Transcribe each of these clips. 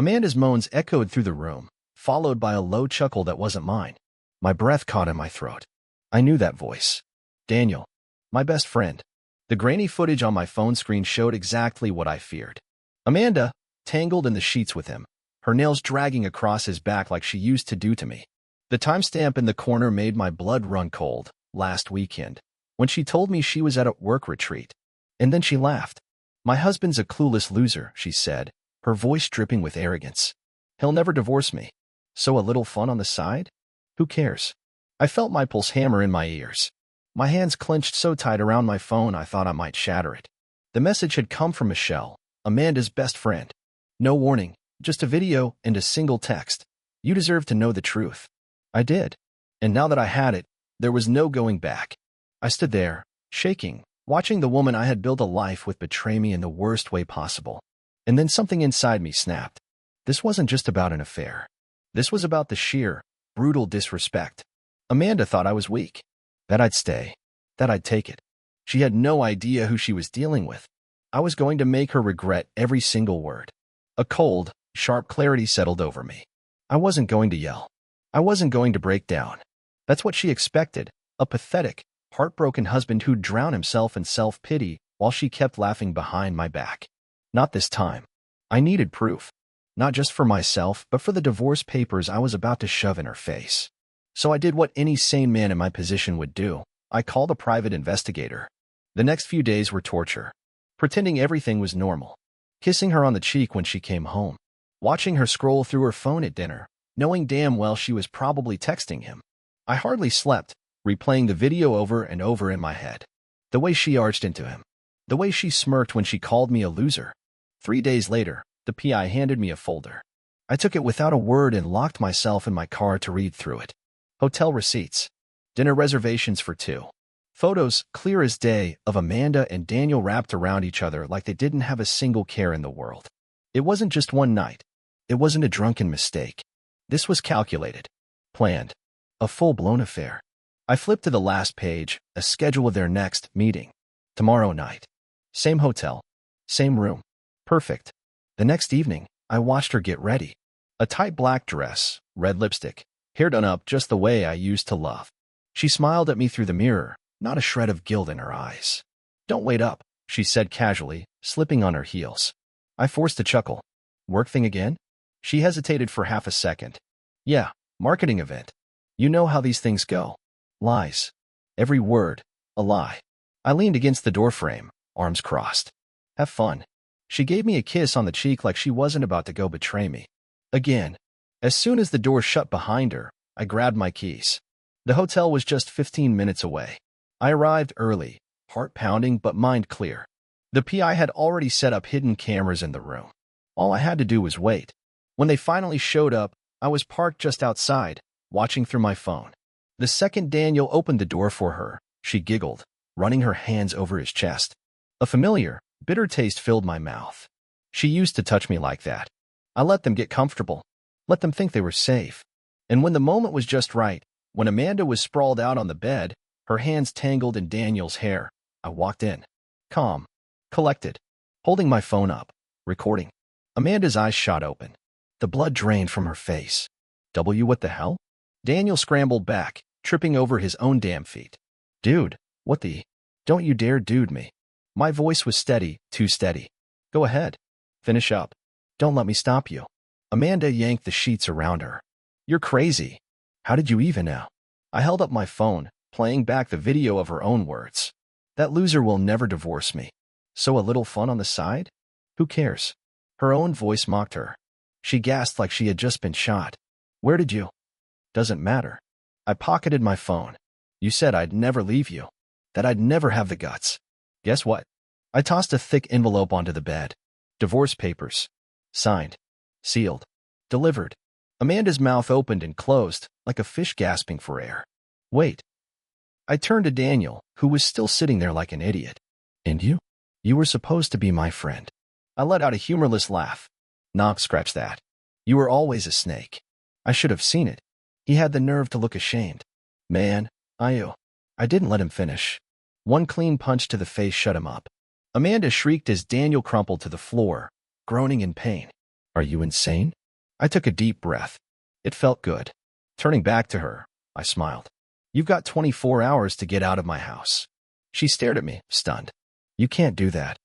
Amanda's moans echoed through the room, followed by a low chuckle that wasn't mine. My breath caught in my throat. I knew that voice. Daniel. My best friend. The grainy footage on my phone screen showed exactly what I feared. Amanda, tangled in the sheets with him, her nails dragging across his back like she used to do to me. The timestamp in the corner made my blood run cold. Last weekend, when she told me she was at a work retreat. And then she laughed. My husband's a clueless loser, she said, her voice dripping with arrogance. He'll never divorce me. So a little fun on the side? Who cares? I felt my pulse hammer in my ears. My hands clenched so tight around my phone I thought I might shatter it. The message had come from Michelle, Amanda's best friend. No warning, just a video and a single text. You deserve to know the truth. I did. And now that I had it, there was no going back. I stood there, shaking, watching the woman I had built a life with betray me in the worst way possible. And then something inside me snapped. This wasn't just about an affair. This was about the sheer, brutal disrespect. Amanda thought I was weak. That I'd stay. That I'd take it. She had no idea who she was dealing with. I was going to make her regret every single word. A cold, sharp clarity settled over me. I wasn't going to yell. I wasn't going to break down. That's what she expected, a pathetic, heartbroken husband who'd drown himself in self-pity while she kept laughing behind my back. Not this time. I needed proof. Not just for myself, but for the divorce papers I was about to shove in her face. So I did what any sane man in my position would do. I called a private investigator. The next few days were torture. Pretending everything was normal. Kissing her on the cheek when she came home. Watching her scroll through her phone at dinner, knowing damn well she was probably texting him. I hardly slept, replaying the video over and over in my head. The way she arched into him. The way she smirked when she called me a loser. 3 days later, the PI handed me a folder. I took it without a word and locked myself in my car to read through it. Hotel receipts. Dinner reservations for 2. Photos, clear as day, of Amanda and Daniel wrapped around each other like they didn't have a single care in the world. It wasn't just one night. It wasn't a drunken mistake. This was calculated. Planned. A full-blown affair. I flipped to the last page, a schedule of their next meeting. Tomorrow night. Same hotel. Same room. Perfect. The next evening, I watched her get ready. A tight black dress, red lipstick, hair done up just the way I used to love. She smiled at me through the mirror, not a shred of guilt in her eyes. Don't wait up, she said casually, slipping on her heels. I forced a chuckle. Work thing again? She hesitated for half a second. Yeah, marketing event. You know how these things go. Lies. Every word, a lie. I leaned against the doorframe, arms crossed. Have fun. She gave me a kiss on the cheek like she wasn't about to go betray me. Again. As soon as the door shut behind her, I grabbed my keys. The hotel was just 15 minutes away. I arrived early, heart pounding but mind clear. The PI had already set up hidden cameras in the room. All I had to do was wait. When they finally showed up, I was parked just outside, watching through my phone. The second Daniel opened the door for her, she giggled, running her hands over his chest. A familiar, bitter taste filled my mouth. She used to touch me like that. I let them get comfortable. Let them think they were safe. And when the moment was just right, when Amanda was sprawled out on the bed, her hands tangled in Daniel's hair, I walked in. Calm. Collected. Holding my phone up. Recording. Amanda's eyes shot open. The blood drained from her face. What the hell? Daniel scrambled back, tripping over his own damn feet. Dude, what the? Don't you dare dude me. My voice was steady, too steady. Go ahead. Finish up. Don't let me stop you. Amanda yanked the sheets around her. You're crazy. How did you even know? I held up my phone, playing back the video of her own words. That loser will never divorce me. So a little fun on the side? Who cares? Her own voice mocked her. She gasped like she had just been shot. Where did you? Doesn't matter. I pocketed my phone. You said I'd never leave you. That I'd never have the guts. Guess what? I tossed a thick envelope onto the bed. Divorce papers. Signed. Sealed. Delivered. Amanda's mouth opened and closed, like a fish gasping for air. Wait. I turned to Daniel, who was still sitting there like an idiot. And you? You were supposed to be my friend. I let out a humorless laugh. Nah, scratch that. You were always a snake. I should have seen it. He had the nerve to look ashamed. Man, I didn't let him finish. One clean punch to the face shut him up. Amanda shrieked as Daniel crumpled to the floor, groaning in pain. Are you insane? I took a deep breath. It felt good. Turning back to her, I smiled. You've got 24 hours to get out of my house. She stared at me, stunned. You can't do that.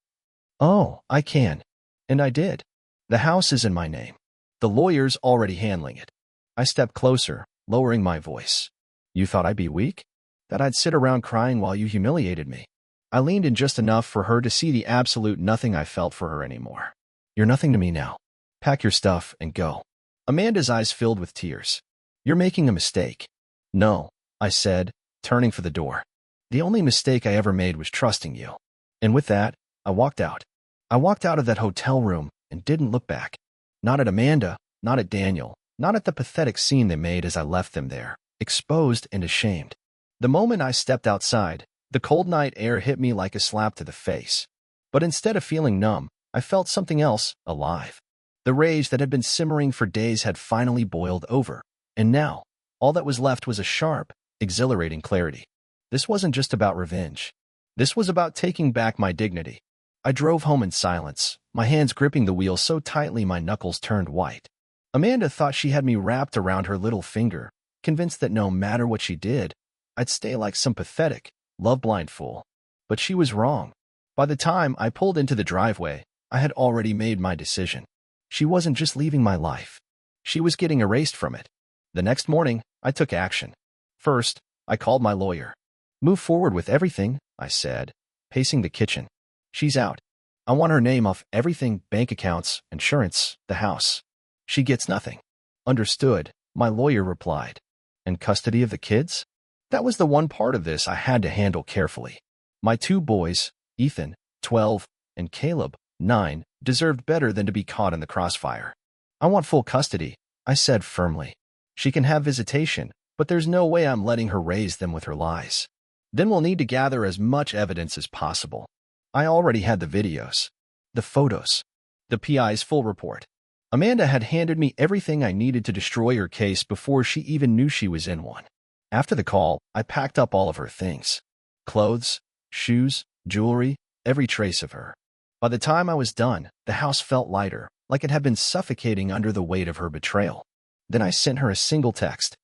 Oh, I can. And I did. The house is in my name. The lawyer's already handling it. I stepped closer, lowering my voice. You thought I'd be weak? That I'd sit around crying while you humiliated me? I leaned in just enough for her to see the absolute nothing I felt for her anymore. You're nothing to me now. Pack your stuff and go. Amanda's eyes filled with tears. You're making a mistake. No, I said, turning for the door. The only mistake I ever made was trusting you. And with that, I walked out. I walked out of that hotel room and didn't look back. Not at Amanda, not at Daniel, not at the pathetic scene they made as I left them there, exposed and ashamed. The moment I stepped outside, the cold night air hit me like a slap to the face. But instead of feeling numb, I felt something else, alive. The rage that had been simmering for days had finally boiled over, and now, all that was left was a sharp, exhilarating clarity. This wasn't just about revenge. This was about taking back my dignity. I drove home in silence, my hands gripping the wheel so tightly my knuckles turned white. Amanda thought she had me wrapped around her little finger, convinced that no matter what she did, I'd stay like some pathetic, love-blind fool. But she was wrong. By the time I pulled into the driveway, I had already made my decision. She wasn't just leaving my life. She was getting erased from it. The next morning, I took action. First, I called my lawyer. Move forward with everything, I said, pacing the kitchen. She's out. I want her name off everything, bank accounts, insurance, the house. She gets nothing. Understood, my lawyer replied. And custody of the kids? That was the one part of this I had to handle carefully. My two boys, Ethan, 12, and Caleb, 9, deserved better than to be caught in the crossfire. I want full custody, I said firmly. She can have visitation, but there's no way I'm letting her raise them with her lies. Then we'll need to gather as much evidence as possible. I already had the videos, the photos, the PI's full report. Amanda had handed me everything I needed to destroy her case before she even knew she was in one. After the call, I packed up all of her things. Clothes, shoes, jewelry, every trace of her. By the time I was done, the house felt lighter, like it had been suffocating under the weight of her betrayal. Then I sent her a single text.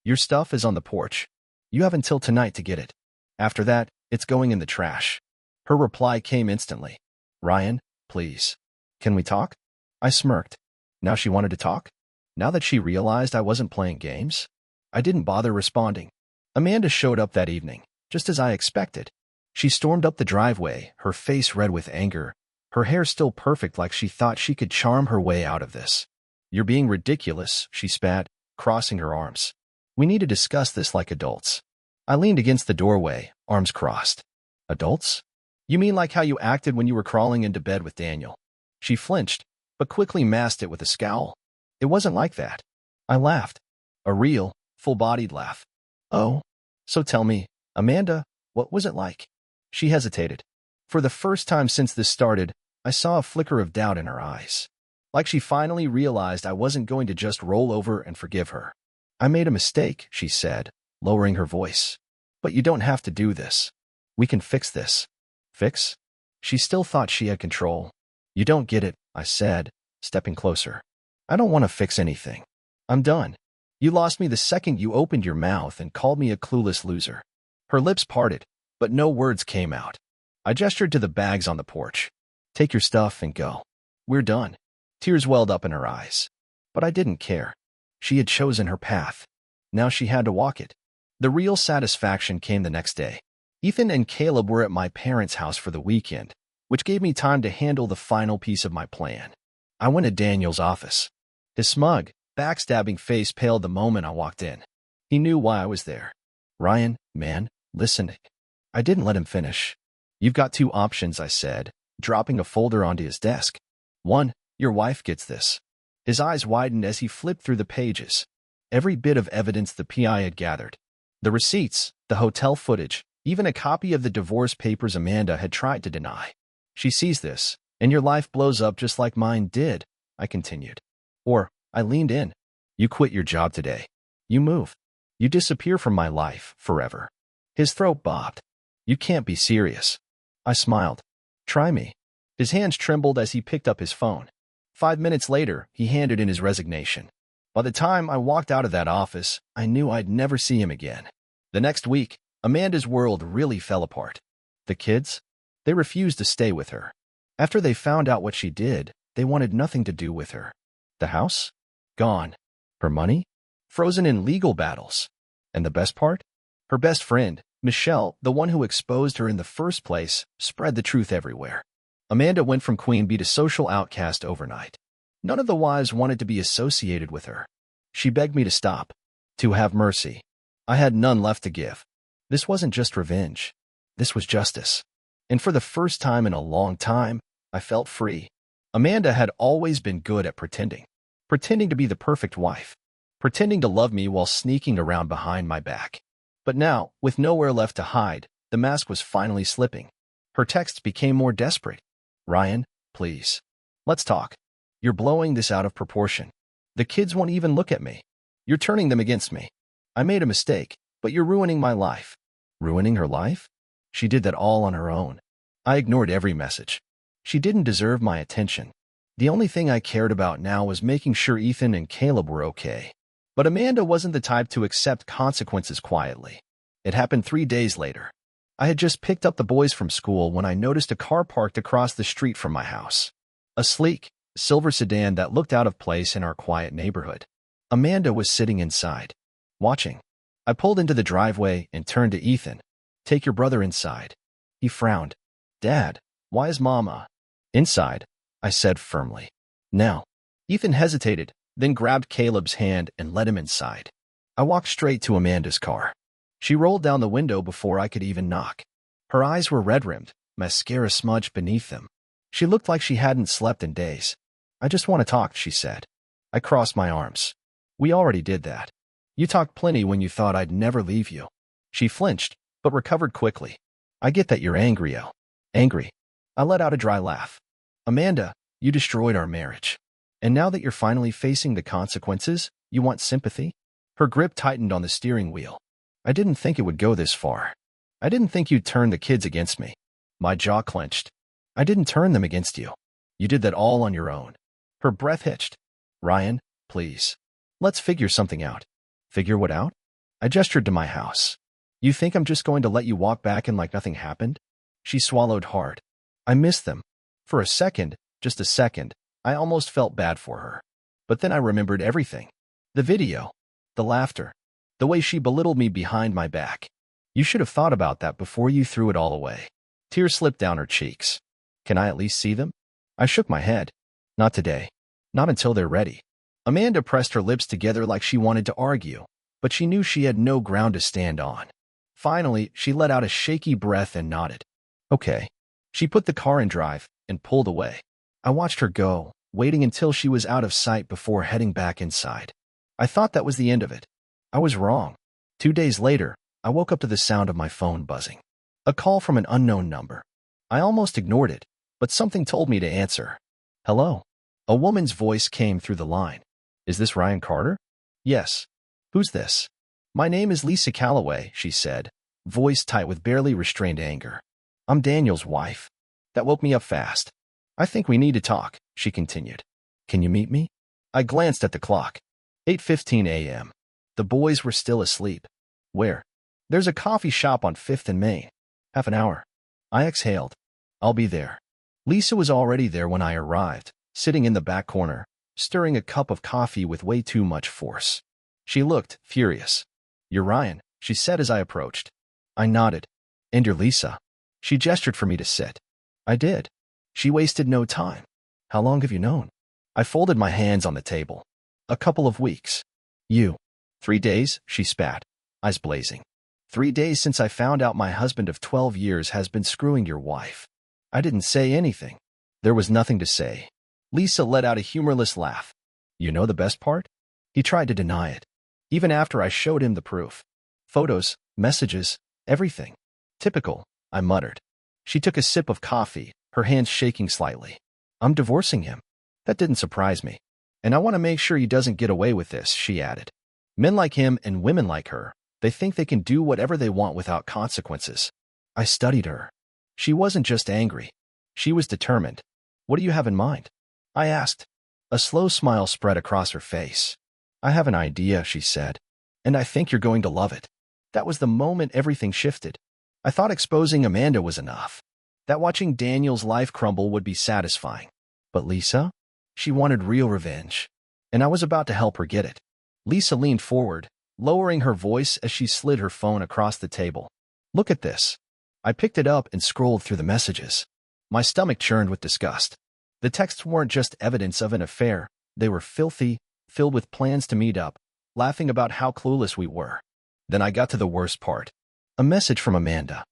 Your stuff is on the porch. You have until tonight to get it. After that, it's going in the trash. Her reply came instantly. Ryan, please. Can we talk? I smirked. Now she wanted to talk? Now that she realized I wasn't playing games? I didn't bother responding. Amanda showed up that evening, just as I expected. She stormed up the driveway, her face red with anger, her hair still perfect like she thought she could charm her way out of this. You're being ridiculous, she spat, crossing her arms. We need to discuss this like adults. I leaned against the doorway, arms crossed. Adults? You mean like how you acted when you were crawling into bed with Daniel? She flinched, but quickly masked it with a scowl. It wasn't like that. I laughed. A real, full-bodied laugh. Oh? So tell me, Amanda, what was it like? She hesitated. For the first time since this started, I saw a flicker of doubt in her eyes. Like she finally realized I wasn't going to just roll over and forgive her. I made a mistake, she said, lowering her voice. But you don't have to do this. We can fix this. Fix? She still thought she had control. You don't get it, I said, stepping closer. I don't want to fix anything. I'm done. You lost me the second you opened your mouth and called me a clueless loser. Her lips parted, but no words came out. I gestured to the bags on the porch. Take your stuff and go. We're done. Tears welled up in her eyes. But I didn't care. She had chosen her path. Now she had to walk it. The real satisfaction came the next day. Ethan and Caleb were at my parents' house for the weekend, which gave me time to handle the final piece of my plan. I went to Daniel's office. His smug, backstabbing face paled the moment I walked in. He knew why I was there. Ryan, man, listen. I didn't let him finish. You've got two options, I said, dropping a folder onto his desk. One, your wife gets this. His eyes widened as he flipped through the pages. Every bit of evidence the PI had gathered. The receipts, the hotel footage, even a copy of the divorce papers Amanda had tried to deny. She sees this, and your life blows up just like mine did, I continued. Or, I leaned in. You quit your job today. You move. You disappear from my life, forever. His throat bobbed. You can't be serious. I smiled. Try me. His hands trembled as he picked up his phone. 5 minutes later, he handed in his resignation. By the time I walked out of that office, I knew I'd never see him again. The next week, Amanda's world really fell apart. The kids? They refused to stay with her. After they found out what she did, they wanted nothing to do with her. The house? Gone. Her money? Frozen in legal battles. And the best part? Her best friend, Michelle, the one who exposed her in the first place, spread the truth everywhere. Amanda went from queen bee to social outcast overnight. None of the wives wanted to be associated with her. She begged me to stop, to have mercy. I had none left to give. This wasn't just revenge. This was justice. And for the first time in a long time, I felt free. Amanda had always been good at pretending. Pretending to be the perfect wife. Pretending to love me while sneaking around behind my back. But now, with nowhere left to hide, the mask was finally slipping. Her texts became more desperate. Ryan, please. Let's talk. You're blowing this out of proportion. The kids won't even look at me. You're turning them against me. I made a mistake, but you're ruining my life. Ruining her life? She did that all on her own. I ignored every message. She didn't deserve my attention. The only thing I cared about now was making sure Ethan and Caleb were okay. But Amanda wasn't the type to accept consequences quietly. It happened 3 days later. I had just picked up the boys from school when I noticed a car parked across the street from my house. A sleek, silver sedan that looked out of place in our quiet neighborhood. Amanda was sitting inside, watching. I pulled into the driveway and turned to Ethan. Take your brother inside. He frowned. Dad, why is Mama inside? I said firmly. Now. Ethan hesitated, then grabbed Caleb's hand and led him inside. I walked straight to Amanda's car. She rolled down the window before I could even knock. Her eyes were red-rimmed, mascara smudged beneath them. She looked like she hadn't slept in days. I just want to talk, she said. I crossed my arms. We already did that. You talked plenty when you thought I'd never leave you. She flinched, but recovered quickly. I get that you're angry, Elle. Angry. I let out a dry laugh. Amanda, you destroyed our marriage. And now that you're finally facing the consequences, you want sympathy? Her grip tightened on the steering wheel. I didn't think it would go this far. I didn't think you'd turn the kids against me. My jaw clenched. I didn't turn them against you. You did that all on your own. Her breath hitched. Ryan, please. Let's figure something out. Figure what out? I gestured to my house. You think I'm just going to let you walk back in like nothing happened? She swallowed hard. I missed them. For a second, just a second, I almost felt bad for her. But then I remembered everything. The video. The laughter. The way she belittled me behind my back. You should have thought about that before you threw it all away. Tears slipped down her cheeks. Can I at least see them? I shook my head. Not today. Not until they're ready. Amanda pressed her lips together like she wanted to argue, but she knew she had no ground to stand on. Finally, she let out a shaky breath and nodded. Okay. She put the car in drive and pulled away. I watched her go, waiting until she was out of sight before heading back inside. I thought that was the end of it. I was wrong. 2 days later, I woke up to the sound of my phone buzzing. A call from an unknown number. I almost ignored it, but something told me to answer. Hello? A woman's voice came through the line. Is this Ryan Carter? Yes. Who's this? My name is Lisa Calloway, she said, voice tight with barely restrained anger. I'm Daniel's wife. That woke me up fast. I think we need to talk, she continued. Can you meet me? I glanced at the clock. 8:15 a.m. The boys were still asleep. Where? There's a coffee shop on 5th and Main. Half an hour. I exhaled. I'll be there. Lisa was already there when I arrived, sitting in the back corner, stirring a cup of coffee with way too much force. She looked furious. You're Ryan, she said as I approached. I nodded. And you're Lisa. She gestured for me to sit. I did. She wasted no time. How long have you known? I folded my hands on the table. A couple of weeks. You. 3 days, she spat, eyes blazing. 3 days since I found out my husband of 12 years has been screwing your wife. I didn't say anything. There was nothing to say. Lisa let out a humorless laugh. You know the best part? He tried to deny it. Even after I showed him the proof. Photos, messages, everything. Typical, I muttered. She took a sip of coffee, her hands shaking slightly. I'm divorcing him. That didn't surprise me. And I want to make sure he doesn't get away with this, she added. Men like him and women like her, they think they can do whatever they want without consequences. I studied her. She wasn't just angry. She was determined. What do you have in mind? I asked. A slow smile spread across her face. I have an idea, she said, and I think you're going to love it. That was the moment everything shifted. I thought exposing Amanda was enough, that watching Daniel's life crumble would be satisfying. But Lisa? She wanted real revenge, and I was about to help her get it. Lisa leaned forward, lowering her voice as she slid her phone across the table. Look at this. I picked it up and scrolled through the messages. My stomach churned with disgust. The texts weren't just evidence of an affair. They were filthy, filled with plans to meet up, laughing about how clueless we were. Then I got to the worst part. A message from Amanda.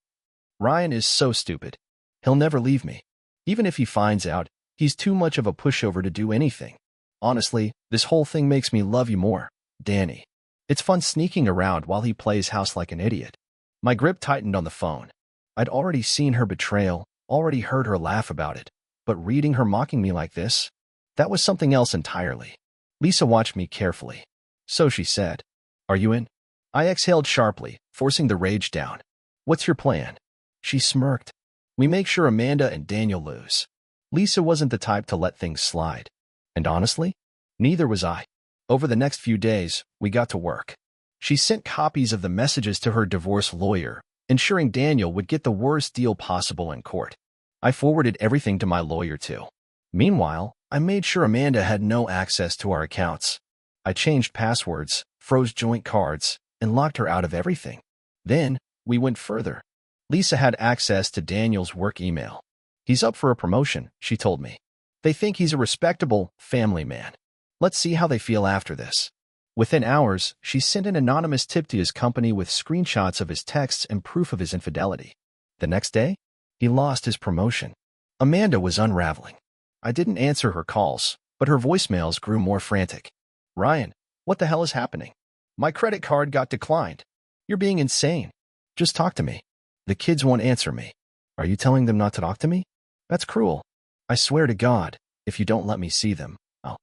Ryan is so stupid. He'll never leave me. Even if he finds out, he's too much of a pushover to do anything. Honestly, this whole thing makes me love you more, Danny. It's fun sneaking around while he plays house like an idiot. My grip tightened on the phone. I'd already seen her betrayal, already heard her laugh about it, but reading her mocking me like this, that was something else entirely. Lisa watched me carefully. So she said, "Are you in?" I exhaled sharply, forcing the rage down. "What's your plan?" She smirked. "We make sure Amanda and Daniel lose." Lisa wasn't the type to let things slide. And honestly, neither was I. Over the next few days, we got to work. She sent copies of the messages to her divorce lawyer, ensuring Daniel would get the worst deal possible in court. I forwarded everything to my lawyer too. Meanwhile, I made sure Amanda had no access to our accounts. I changed passwords, froze joint cards, and locked her out of everything. Then, we went further. Lisa had access to Daniel's work email. "He's up for a promotion," she told me. "They think he's a respectable, family man. Let's see how they feel after this." Within hours, she sent an anonymous tip to his company with screenshots of his texts and proof of his infidelity. The next day, he lost his promotion. Amanda was unraveling. I didn't answer her calls, but her voicemails grew more frantic. "Ryan, what the hell is happening? My credit card got declined. You're being insane. Just talk to me. The kids won't answer me. Are you telling them not to talk to me? That's cruel. I swear to God, if you don't let me see them, I'll..."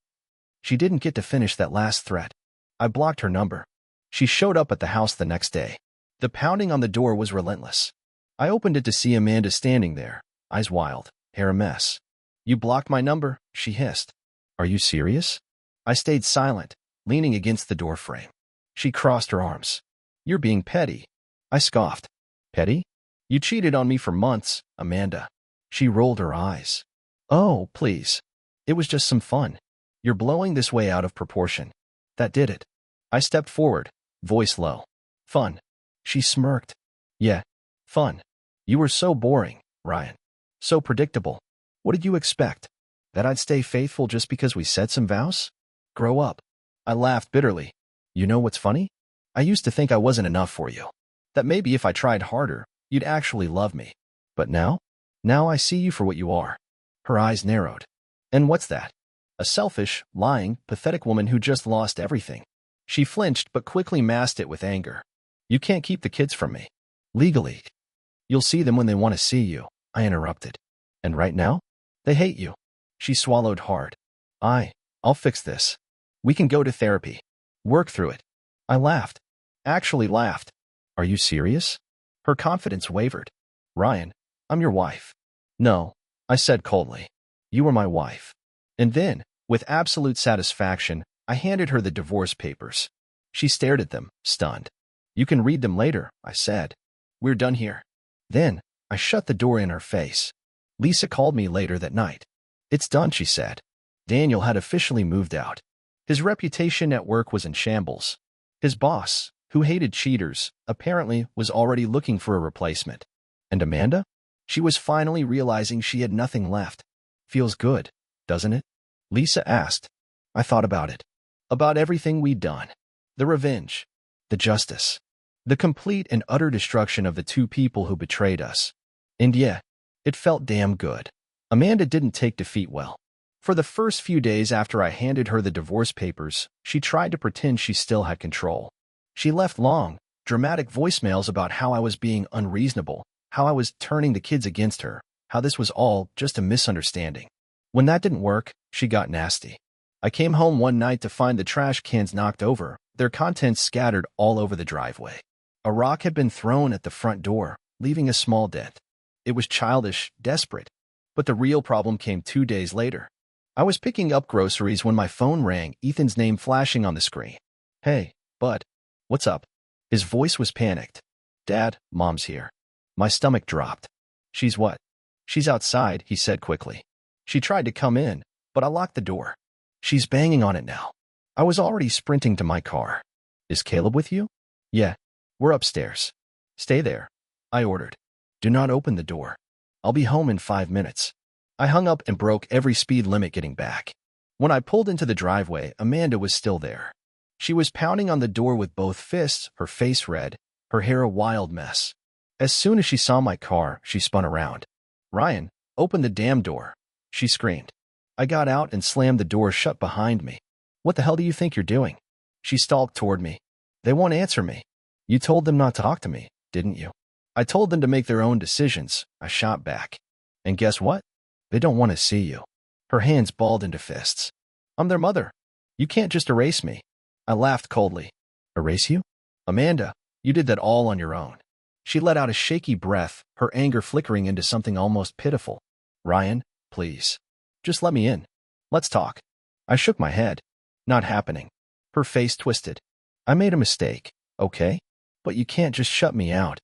She didn't get to finish that last threat. I blocked her number. She showed up at the house the next day. The pounding on the door was relentless. I opened it to see Amanda standing there, eyes wild, hair a mess. "You blocked my number," she hissed. "Are you serious?" I stayed silent, leaning against the doorframe. She crossed her arms. "You're being petty." I scoffed. "Petty? You cheated on me for months, Amanda." She rolled her eyes. "Oh, please. It was just some fun. You're blowing this way out of proportion." That did it. I stepped forward, voice low. "Fun." She smirked. "Yeah, fun. You were so boring, Ryan. So predictable. What did you expect? That I'd stay faithful just because we said some vows? Grow up." I laughed bitterly. "You know what's funny? I used to think I wasn't enough for you. That maybe if I tried harder, you'd actually love me. But now? Now I see you for what you are." Her eyes narrowed. "And what's that?" "A selfish, lying, pathetic woman who just lost everything." She flinched but quickly masked it with anger. "You can't keep the kids from me. Legally. You'll see them when they want to see you," I interrupted. "And right now? They hate you." She swallowed hard. I'll fix this. We can go to therapy. Work through it." I laughed. Actually laughed. "Are you serious?" Her confidence wavered. "Ryan, I'm your wife." "No," I said coldly. "You were my wife." And then, with absolute satisfaction, I handed her the divorce papers. She stared at them, stunned. "You can read them later," I said. "We're done here." Then, I shut the door in her face. Lisa called me later that night. "It's done," she said. Daniel had officially moved out. His reputation at work was in shambles. His boss, who hated cheaters, apparently was already looking for a replacement. And Amanda? She was finally realizing she had nothing left. "Feels good, doesn't it?" Lisa asked. I thought about it. About everything we'd done. The revenge. The justice. The complete and utter destruction of the two people who betrayed us. And yeah, it felt damn good. Amanda didn't take defeat well. For the first few days after I handed her the divorce papers, she tried to pretend she still had control. She left long, dramatic voicemails about how I was being unreasonable, how I was turning the kids against her, how this was all just a misunderstanding. When that didn't work, she got nasty. I came home one night to find the trash cans knocked over, their contents scattered all over the driveway. A rock had been thrown at the front door, leaving a small dent. It was childish, desperate. But the real problem came 2 days later. I was picking up groceries when my phone rang, Ethan's name flashing on the screen. Hey, bud. What's up? His voice was panicked. Dad, Mom's here. My stomach dropped. She's what? She's outside, he said quickly. She tried to come in, but I locked the door. She's banging on it now. I was already sprinting to my car. Is Caleb with you? Yeah. We're upstairs. Stay there, I ordered. Do not open the door. I'll be home in 5 minutes. I hung up and broke every speed limit getting back. When I pulled into the driveway, Amanda was still there. She was pounding on the door with both fists, her face red, her hair a wild mess. As soon as she saw my car, she spun around. Ryan, open the damn door, she screamed. I got out and slammed the door shut behind me. What the hell do you think you're doing? She stalked toward me. They won't answer me. You told them not to talk to me, didn't you? I told them to make their own decisions, I shot back. And guess what? They don't want to see you. Her hands balled into fists. I'm their mother. You can't just erase me. I laughed coldly. Erase you? Amanda, you did that all on your own. She let out a shaky breath, her anger flickering into something almost pitiful. Ryan, please. Just let me in. Let's talk. I shook my head. Not happening. Her face twisted. I made a mistake, okay? But you can't just shut me out.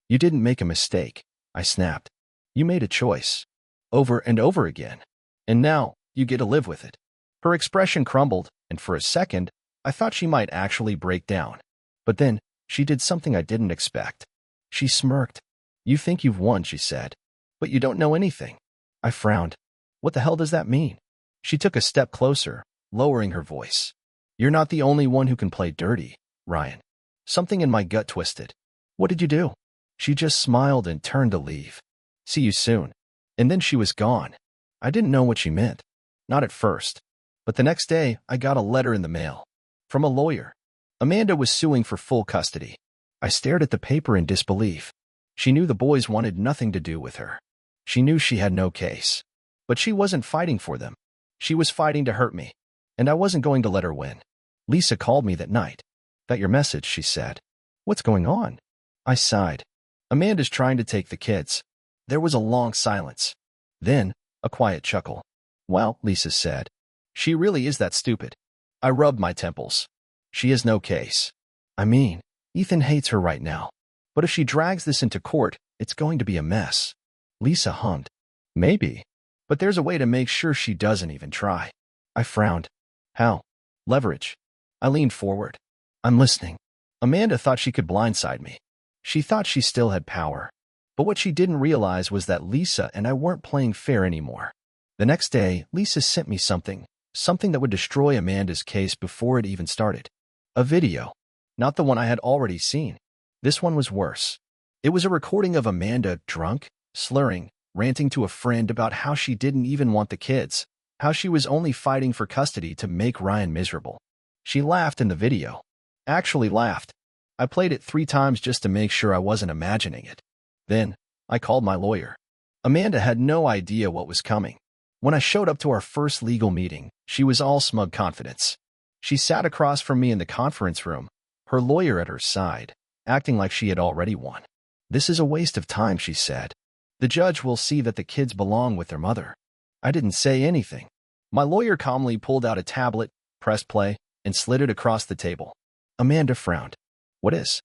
You didn't make a mistake, I snapped. You made a choice. Over and over again. And now, you get to live with it. Her expression crumbled, and for a second, I thought she might actually break down. But then, she did something I didn't expect. She smirked. You think you've won, she said. But you don't know anything. I frowned. What the hell does that mean? She took a step closer, lowering her voice. You're not the only one who can play dirty, Ryan. Something in my gut twisted. What did you do? She just smiled and turned to leave. See you soon. And then she was gone. I didn't know what she meant. Not at first. But the next day, I got a letter in the mail. From a lawyer. Amanda was suing for full custody. I stared at the paper in disbelief. She knew the boys wanted nothing to do with her. She knew she had no case. But she wasn't fighting for them. She was fighting to hurt me. And I wasn't going to let her win. Lisa called me that night. Got your message, she said. What's going on? I sighed. Amanda's trying to take the kids. There was a long silence. Then, a quiet chuckle. Well, Lisa said. She really is that stupid. I rubbed my temples. She has no case. I mean, Ethan hates her right now. But if she drags this into court, it's going to be a mess. Lisa hummed. Maybe. But there's a way to make sure she doesn't even try. I frowned. How? Leverage. I leaned forward. I'm listening. Amanda thought she could blindside me. She thought she still had power. But what she didn't realize was that Lisa and I weren't playing fair anymore. The next day, Lisa sent me something that would destroy Amanda's case before it even started. A video. Not the one I had already seen. This one was worse. It was a recording of Amanda drunk, slurring, ranting to a friend about how she didn't even want the kids, how she was only fighting for custody to make Ryan miserable. She laughed in the video. Actually laughed. I played it 3 times just to make sure I wasn't imagining it. Then, I called my lawyer. Amanda had no idea what was coming. When I showed up to our first legal meeting, she was all smug confidence. She sat across from me in the conference room, her lawyer at her side, acting like she had already won. This is a waste of time, she said. The judge will see that the kids belong with their mother. I didn't say anything. My lawyer calmly pulled out a tablet, pressed play, and slid it across the table. Amanda frowned. What is?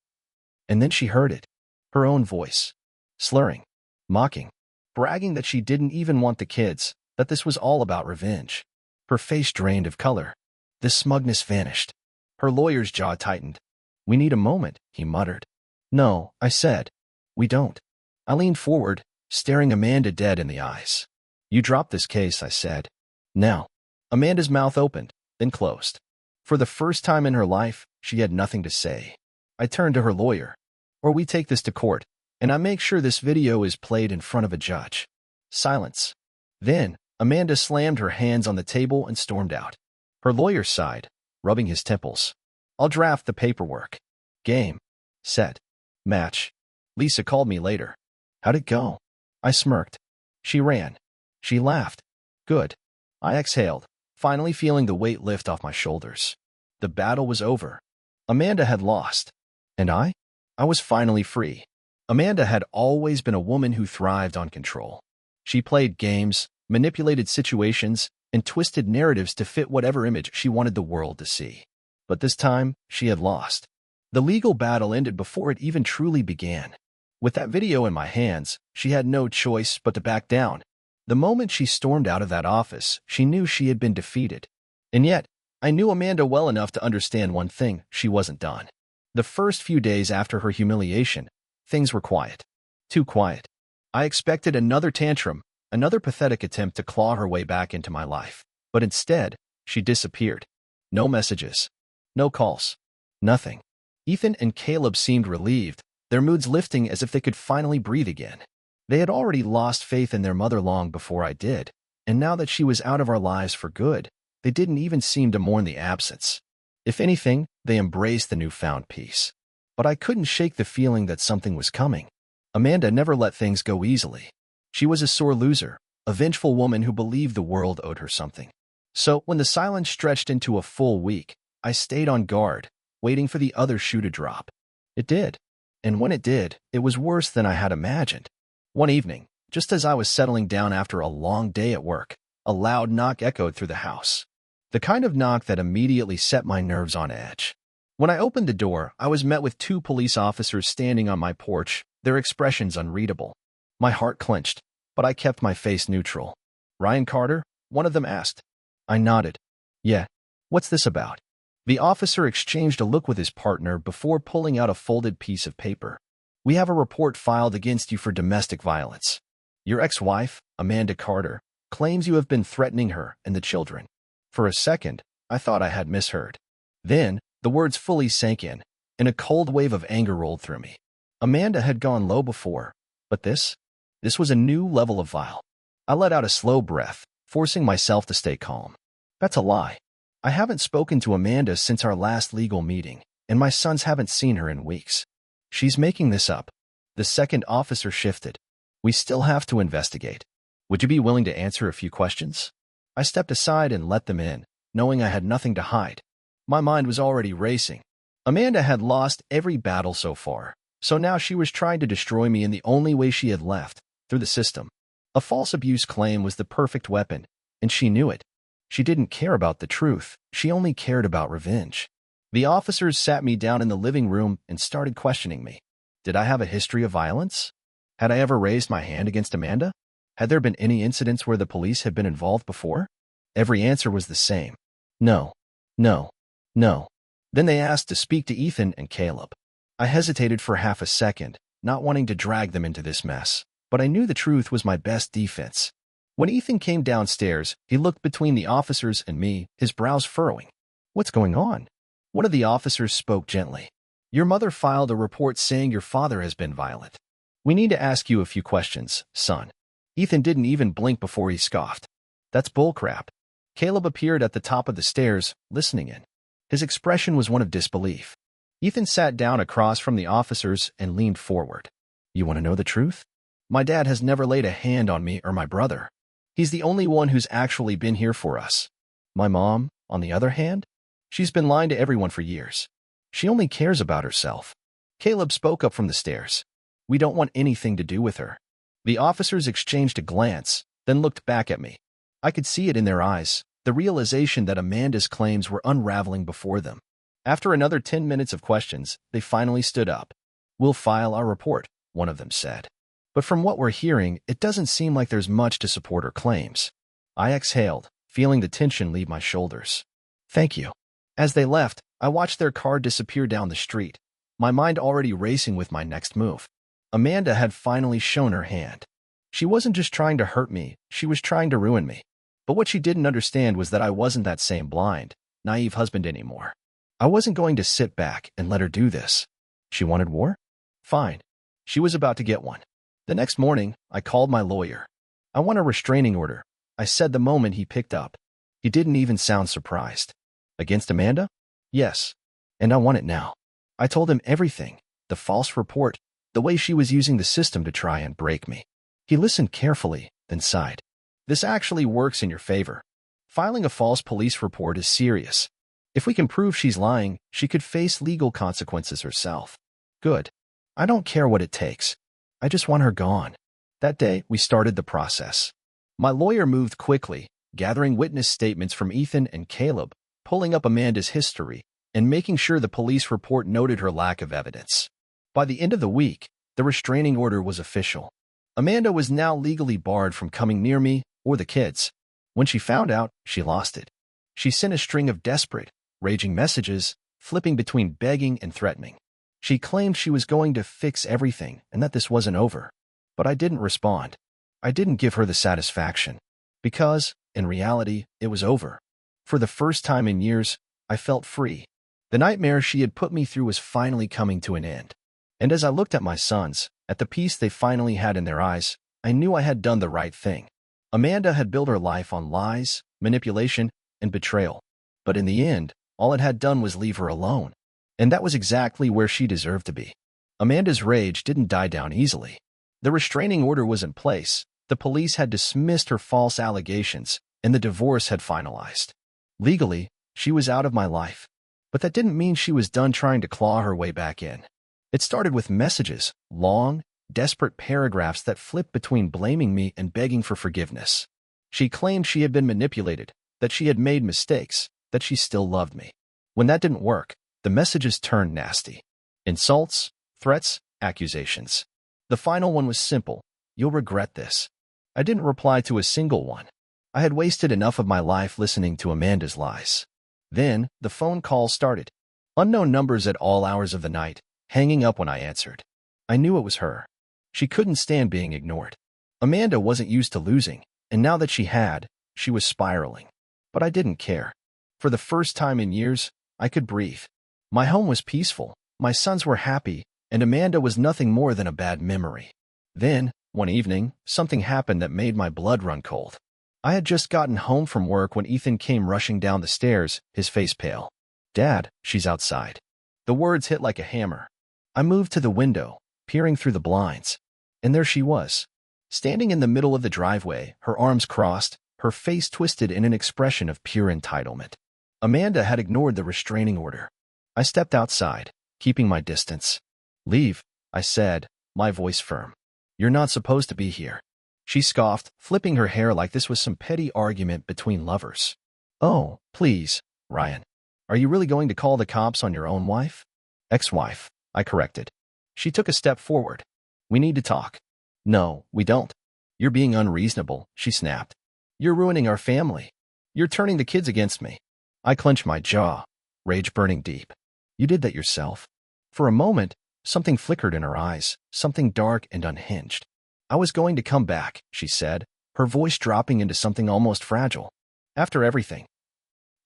And then she heard it. Her own voice. Slurring. Mocking. Bragging that she didn't even want the kids, that this was all about revenge. Her face drained of color. The smugness vanished. Her lawyer's jaw tightened. We need a moment, he muttered. No, I said. We don't. I leaned forward, staring Amanda dead in the eyes. You dropped this case, I said. Now. Amanda's mouth opened, then closed. For the first time in her life, she had nothing to say. I turned to her lawyer. Or we take this to court, and I make sure this video is played in front of a judge. Silence. Then, Amanda slammed her hands on the table and stormed out. Her lawyer sighed, rubbing his temples. I'll draft the paperwork. Game. Set. Match. Lisa called me later. How'd it go? I smirked. She ran. She laughed. Good. I exhaled, finally feeling the weight lift off my shoulders. The battle was over. Amanda had lost. And I? I was finally free. Amanda had always been a woman who thrived on control. She played games, manipulated situations, and twisted narratives to fit whatever image she wanted the world to see. But this time, she had lost. The legal battle ended before it even truly began. With that video in my hands, she had no choice but to back down. The moment she stormed out of that office, she knew she had been defeated. And yet, I knew Amanda well enough to understand one thing: she wasn't done. The first few days after her humiliation, things were quiet. Too quiet. I expected another tantrum, another pathetic attempt to claw her way back into my life. But instead, she disappeared. No messages. No calls. Nothing. Ethan and Caleb seemed relieved, their moods lifting as if they could finally breathe again. They had already lost faith in their mother long before I did, and now that she was out of our lives for good, they didn't even seem to mourn the absence. If anything, they embraced the newfound peace. But I couldn't shake the feeling that something was coming. Amanda never let things go easily. She was a sore loser, a vengeful woman who believed the world owed her something. So, when the silence stretched into a full week, I stayed on guard, waiting for the other shoe to drop. It did. And when it did, it was worse than I had imagined. One evening, just as I was settling down after a long day at work, a loud knock echoed through the house. The kind of knock that immediately set my nerves on edge. When I opened the door, I was met with 2 police officers standing on my porch, their expressions unreadable. My heart clenched, but I kept my face neutral. "Ryan Carter?" one of them asked. I nodded. "Yeah. What's this about?" The officer exchanged a look with his partner before pulling out a folded piece of paper. "We have a report filed against you for domestic violence. Your ex-wife, Amanda Carter, claims you have been threatening her and the children." For a second, I thought I had misheard. Then, the words fully sank in, and a cold wave of anger rolled through me. Amanda had gone low before, but this was a new level of vile. I let out a slow breath, forcing myself to stay calm. That's a lie. I haven't spoken to Amanda since our last legal meeting, and my sons haven't seen her in weeks. She's making this up. The second officer shifted. "We still have to investigate. Would you be willing to answer a few questions?" I stepped aside and let them in, knowing I had nothing to hide. My mind was already racing. Amanda had lost every battle so far, so now she was trying to destroy me in the only way she had left, through the system. A false abuse claim was the perfect weapon, and she knew it. She didn't care about the truth, she only cared about revenge. The officers sat me down in the living room and started questioning me. Did I have a history of violence? Had I ever raised my hand against Amanda? Had there been any incidents where the police had been involved before? Every answer was the same. No, no, no. Then they asked to speak to Ethan and Caleb. I hesitated for half a second, not wanting to drag them into this mess, but I knew the truth was my best defense. When Ethan came downstairs, he looked between the officers and me, his brows furrowing. "What's going on?" One of the officers spoke gently. "Your mother filed a report saying your father has been violent. We need to ask you a few questions, son." Ethan didn't even blink before he scoffed. "That's bullcrap." Caleb appeared at the top of the stairs, listening in. His expression was one of disbelief. Ethan sat down across from the officers and leaned forward. "You want to know the truth? My dad has never laid a hand on me or my brother. He's the only one who's actually been here for us. My mom, on the other hand, she's been lying to everyone for years. She only cares about herself." Caleb spoke up from the stairs. "We don't want anything to do with her." The officers exchanged a glance, then looked back at me. I could see it in their eyes, the realization that Amanda's claims were unraveling before them. After another 10 minutes of questions, they finally stood up. "We'll file our report," one of them said. "But from what we're hearing, it doesn't seem like there's much to support her claims." I exhaled, feeling the tension leave my shoulders. "Thank you." As they left, I watched their car disappear down the street, my mind already racing with my next move. Amanda had finally shown her hand. She wasn't just trying to hurt me, she was trying to ruin me. But what she didn't understand was that I wasn't that same blind, naive husband anymore. I wasn't going to sit back and let her do this. She wanted war? Fine. She was about to get one. The next morning, I called my lawyer. "I want a restraining order," I said the moment he picked up. He didn't even sound surprised. "Against Amanda?" "Yes. And I want it now." I told him everything, the false report, the way she was using the system to try and break me. He listened carefully, then sighed. "This actually works in your favor. Filing a false police report is serious. If we can prove she's lying, she could face legal consequences herself." "Good. I don't care what it takes. I just want her gone." That day, we started the process. My lawyer moved quickly, gathering witness statements from Ethan and Caleb, pulling up Amanda's history, and making sure the police report noted her lack of evidence. By the end of the week, the restraining order was official. Amanda was now legally barred from coming near me or the kids. When she found out, she lost it. She sent a string of desperate, raging messages, flipping between begging and threatening. She claimed she was going to fix everything and that this wasn't over. But I didn't respond. I didn't give her the satisfaction. Because, in reality, it was over. For the first time in years, I felt free. The nightmare she had put me through was finally coming to an end. And as I looked at my sons, at the peace they finally had in their eyes, I knew I had done the right thing. Amanda had built her life on lies, manipulation, and betrayal. But in the end, all it had done was leave her alone. And that was exactly where she deserved to be. Amanda's rage didn't die down easily. The restraining order was in place, the police had dismissed her false allegations, and the divorce had finalized. Legally, she was out of my life. But that didn't mean she was done trying to claw her way back in. It started with messages, long, desperate paragraphs that flipped between blaming me and begging for forgiveness. She claimed she had been manipulated, that she had made mistakes, that she still loved me. When that didn't work, the messages turned nasty. Insults, threats, accusations. The final one was simple: "You'll regret this." I didn't reply to a single one. I had wasted enough of my life listening to Amanda's lies. Then, the phone calls started. Unknown numbers at all hours of the night, hanging up when I answered. I knew it was her. She couldn't stand being ignored. Amanda wasn't used to losing, and now that she had, she was spiraling. But I didn't care. For the first time in years, I could breathe. My home was peaceful, my sons were happy, and Amanda was nothing more than a bad memory. Then, one evening, something happened that made my blood run cold. I had just gotten home from work when Ethan came rushing down the stairs, his face pale. "Dad, she's outside." The words hit like a hammer. I moved to the window, peering through the blinds. And there she was, standing in the middle of the driveway, her arms crossed, her face twisted in an expression of pure entitlement. Amanda had ignored the restraining order. I stepped outside, keeping my distance. "Leave," I said, my voice firm. "You're not supposed to be here." She scoffed, flipping her hair like this was some petty argument between lovers. "Oh, please, Ryan. Are you really going to call the cops on your own wife?" "Ex-wife," I corrected. She took a step forward. "We need to talk." "No, we don't." "You're being unreasonable," she snapped. "You're ruining our family. You're turning the kids against me." I clenched my jaw, rage burning deep. "You did that yourself." For a moment, something flickered in her eyes, something dark and unhinged. "I was going to come back," she said, her voice dropping into something almost fragile. "After everything.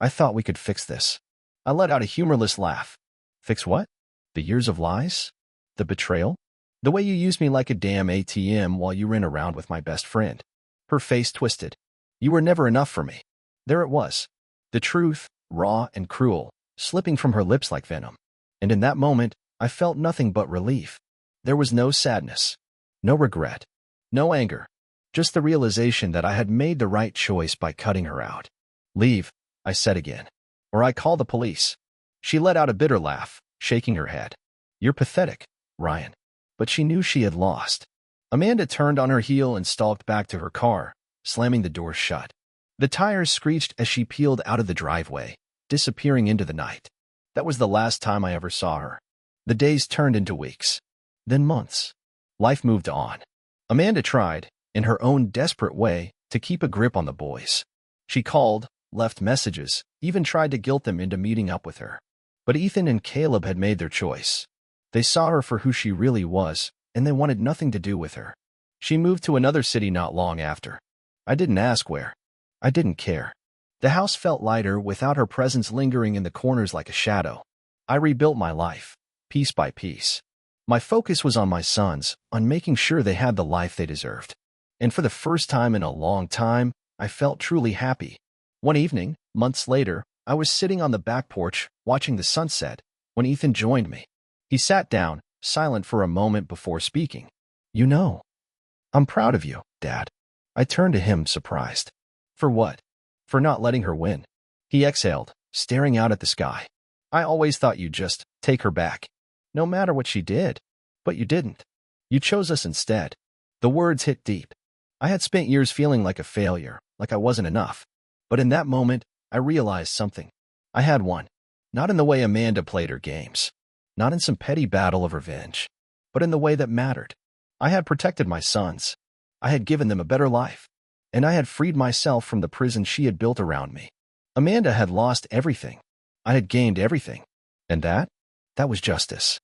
I thought we could fix this." I let out a humorless laugh. "Fix what? The years of lies? The betrayal? The way you used me like a damn ATM while you ran around with my best friend?" Her face twisted. "You were never enough for me." There it was. The truth, raw and cruel, slipping from her lips like venom. And in that moment, I felt nothing but relief. There was no sadness, no regret, no anger, just the realization that I had made the right choice by cutting her out. "Leave," I said again, "or I call the police." She let out a bitter laugh, shaking her head. "You're pathetic, Ryan." But she knew she had lost. Amanda turned on her heel and stalked back to her car, slamming the door shut. The tires screeched as she peeled out of the driveway, disappearing into the night. That was the last time I ever saw her. The days turned into weeks, then months. Life moved on. Amanda tried, in her own desperate way, to keep a grip on the boys. She called, left messages, even tried to guilt them into meeting up with her. But Ethan and Caleb had made their choice. They saw her for who she really was, and they wanted nothing to do with her. She moved to another city not long after. I didn't ask where. I didn't care. The house felt lighter without her presence lingering in the corners like a shadow. I rebuilt my life, piece by piece. My focus was on my sons, on making sure they had the life they deserved. And for the first time in a long time, I felt truly happy. One evening, months later, I was sitting on the back porch, watching the sunset, when Ethan joined me. He sat down, silent for a moment before speaking. "You know, I'm proud of you, Dad." I turned to him, surprised. "For what?" "For not letting her win." He exhaled, staring out at the sky. "I always thought you'd just take her back, no matter what she did. But you didn't. You chose us instead." The words hit deep. I had spent years feeling like a failure, like I wasn't enough. But in that moment, I realized something. I had won. Not in the way Amanda played her games. Not in some petty battle of revenge. But in the way that mattered. I had protected my sons. I had given them a better life. And I had freed myself from the prison she had built around me. Amanda had lost everything. I had gained everything. And that was justice.